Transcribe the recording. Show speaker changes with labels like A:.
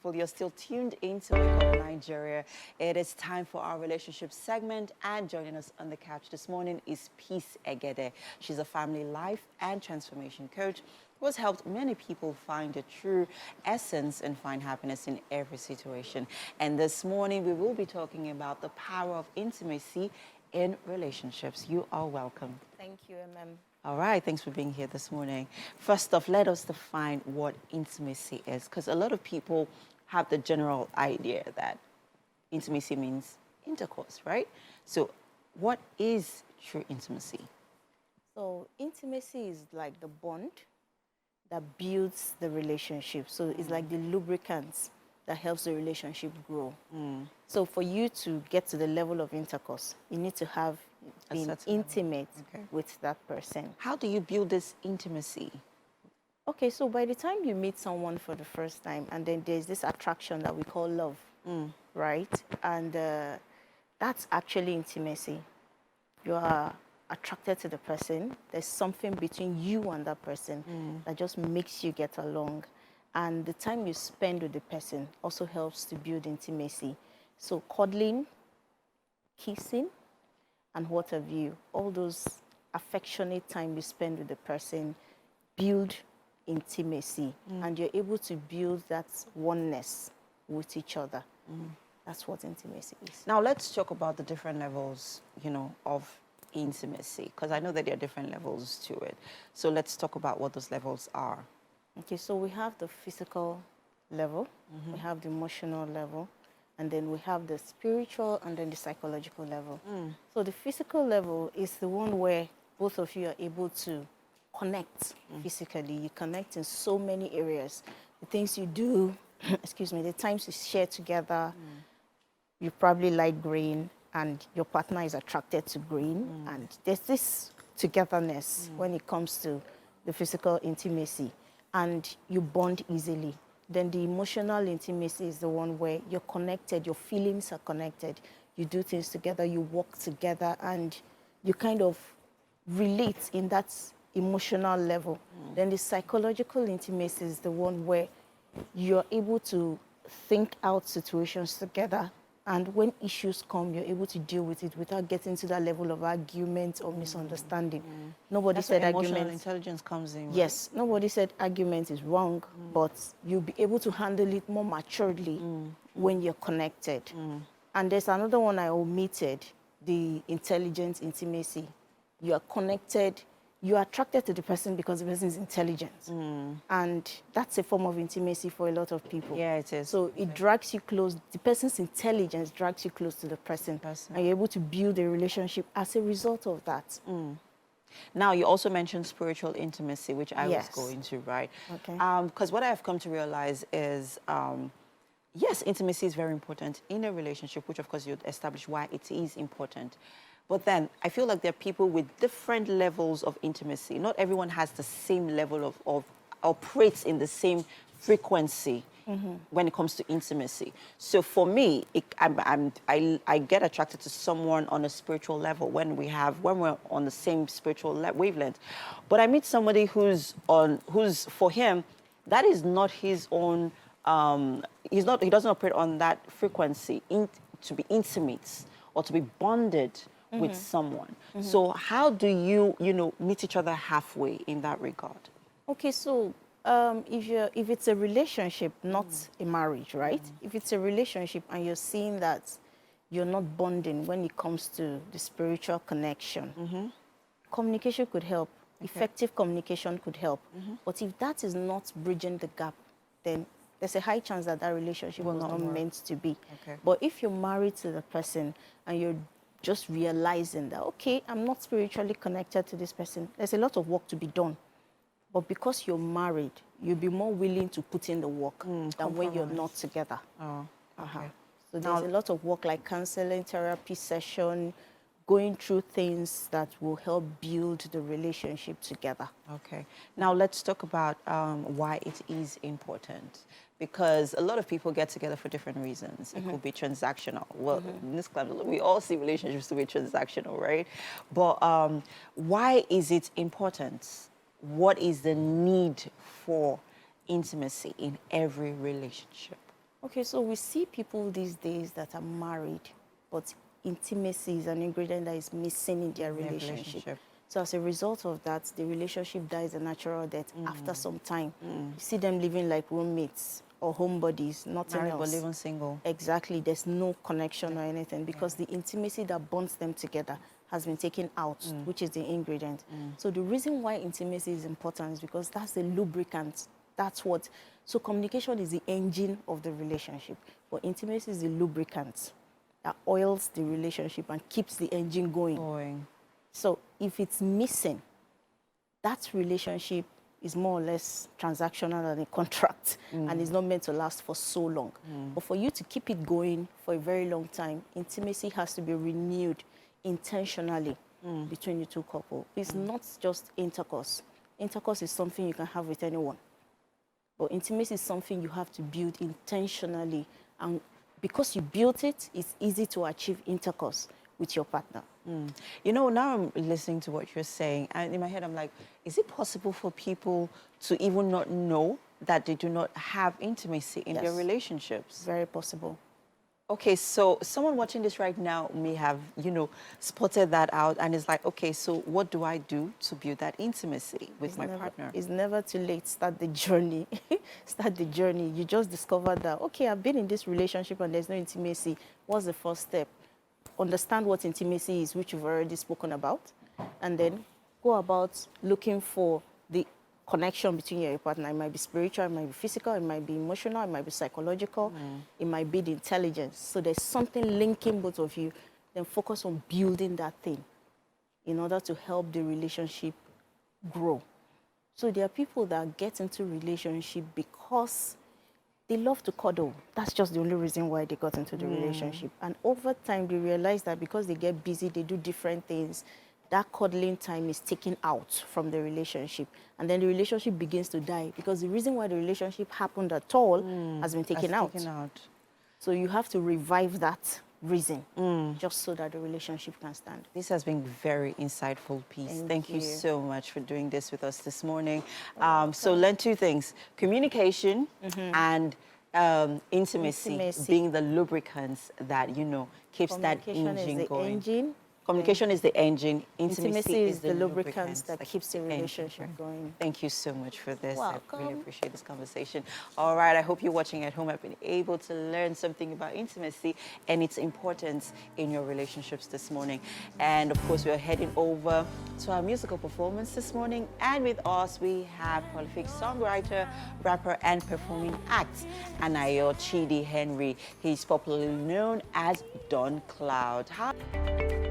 A: people. You're still tuned into Wake Up Nigeria. It is time for our relationship segment, and joining us on the couch this morning is Peace Egede. She's a family life and transformation coach who has helped many people find the true essence and find happiness in every situation. And this morning, we will be talking about the power of intimacy in relationships. You are welcome.
B: Thank you, MM.
A: All right, thanks for being here this morning. First off, let us define what intimacy is, because a lot of people have the general idea that intimacy means intercourse, right? So what is true intimacy?
B: So intimacy is like the bond that builds the relationship. So it's like the lubricant that helps the relationship grow. So for you to get to the level of intercourse, you need to have been intimate with that person.
A: How do you build this intimacy?
B: Okay, so by the time you meet someone for the first time, and then there's this attraction that we call love, right? And that's actually intimacy. You are attracted to the person. There's something between you and that person that just makes you get along. And the time you spend with the person also helps to build intimacy. So cuddling, kissing, and what have you, all those affectionate time you spend with the person build intimacy, and you're able to build that oneness with each other. That's what intimacy is.
A: Now let's talk about the different levels, of intimacy, because I know that there are different levels to it. So let's talk about what those levels are.
B: Okay, so we have the physical level, we have the emotional level, and then we have the spiritual and then the psychological level. So the physical level is the one where both of you are able to connect physically. You connect in so many areas. The things you do, excuse me, the times you share together, you probably like green and your partner is attracted to green. And there's this togetherness when it comes to the physical intimacy, and you bond easily. Then the emotional intimacy is the one where you're connected, your feelings are connected. You do things together, you work together, and you kind of relate in that emotional level. Then the psychological intimacy is the one where you're able to think out situations together, and when issues come, you're able to deal with it without getting to that level of argument or misunderstanding. Nobody said
A: emotional intelligence comes in. Right?
B: Yes, nobody said argument is wrong, but you'll be able to handle it more maturely when you're connected. And there's another one I omitted, the intelligent intimacy. You are connected, you are attracted to the person because the person is intelligent. And that's a form of intimacy for a lot of people.
A: Yeah, it is.
B: So it drags you close, the person's intelligence drags you close to the person. And you're able to build a relationship as a result of that.
A: Now, you also mentioned spiritual intimacy, which I was going to, right?
B: Okay.
A: Because what I've come to realize is, yes, intimacy is very important in a relationship, which, of course, you'd establish why it is important. But then I feel like there are people with different levels of intimacy. Not everyone has the same level of operates in the same frequency when it comes to intimacy. So for me, I get attracted to someone on a spiritual level when we're on the same spiritual wavelength. But I meet somebody who's for him, that is not his own. He doesn't operate on that frequency to be intimate or to be bonded with someone. So how do you meet each other halfway in that regard?
B: Okay, so if it's a relationship, not a marriage, right? If it's a relationship and you're seeing that you're not bonding when it comes to the spiritual connection, communication could help. Effective communication could help. But if that is not bridging the gap, then there's a high chance that relationship was not meant to be. But if you're married to the person and you're just realizing that, okay, I'm not spiritually connected to this person, there's a lot of work to be done. But because you're married, you'll be more willing to put in the work than when you're not together. So there's a lot of work like counseling, therapy session, going through things that will help build the relationship together.
A: Okay. Now let's talk about why it is important. Because a lot of people get together for different reasons. It could be transactional. Well, in this club, we all see relationships to be transactional, right? But why is it important? What is the need for intimacy in every relationship?
B: Okay, so we see people these days that are married, but intimacy is an ingredient that is missing in their relationship. So as a result of that, the relationship dies a natural death after some time. You see them living like roommates or homebodies, nothing
A: Married
B: else.
A: but living single.
B: Exactly. There's no connection or anything because the intimacy that bonds them together has been taken out, which is the ingredient. So the reason why intimacy is important is because that's the lubricant. That's what. So communication is the engine of the relationship, but intimacy is the lubricant that oils the relationship and keeps the engine going. So if it's missing, that relationship is more or less transactional than a contract and is not meant to last for so long. But for you to keep it going for a very long time, intimacy has to be renewed intentionally between the two couples. It's not just intercourse. Intercourse is something you can have with anyone. But intimacy is something you have to build intentionally. And because you built it, it's easy to achieve intercourse with your partner.
A: You know, now I'm listening to what you're saying, and in my head I'm like, is it possible for people to even not know that they do not have intimacy in their relationships?
B: Very possible.
A: Okay, so someone watching this right now may have, you know, spotted that out and is like, okay, so what do I do to build that intimacy with my partner?
B: It's never too late. Start the journey. Start the journey. You just discovered that, okay, I've been in this relationship and there's no intimacy. What's the first step? Understand what intimacy is, which you've already spoken about, and then go about looking for the connection between your partner. It might be spiritual, it might be physical, it might be emotional, it might be psychological, it might be the intelligence. So there's something linking both of you. Then focus on building that thing in order to help the relationship grow. So there are people that get into relationship because they love to cuddle. That's just the only reason why they got into the relationship. And over time, they realize that because they get busy, they do different things, that cuddling time is taken out from the relationship. And then the relationship begins to die because the reason why the relationship happened at all has been taken out. So you have to revive that reason just so that the relationship can stand.
A: This has been very insightful piece. Thank you so much for doing this with us this morning. So learn two things, communication and intimacy being the lubricants that, you know, keeps that engine going. Communication is the engine. Intimacy is the lubricants that keeps the relationship going. Thank you so much for this.
B: Welcome.
A: I really appreciate this conversation. All right, I hope you're watching at home. I've been able to learn something about intimacy and its importance in your relationships this morning. And of course, we're heading over to our musical performance this morning. And with us, we have prolific songwriter, rapper, and performing act, Anayo Chidi Henry. He's popularly known as Don Cloud. Hi.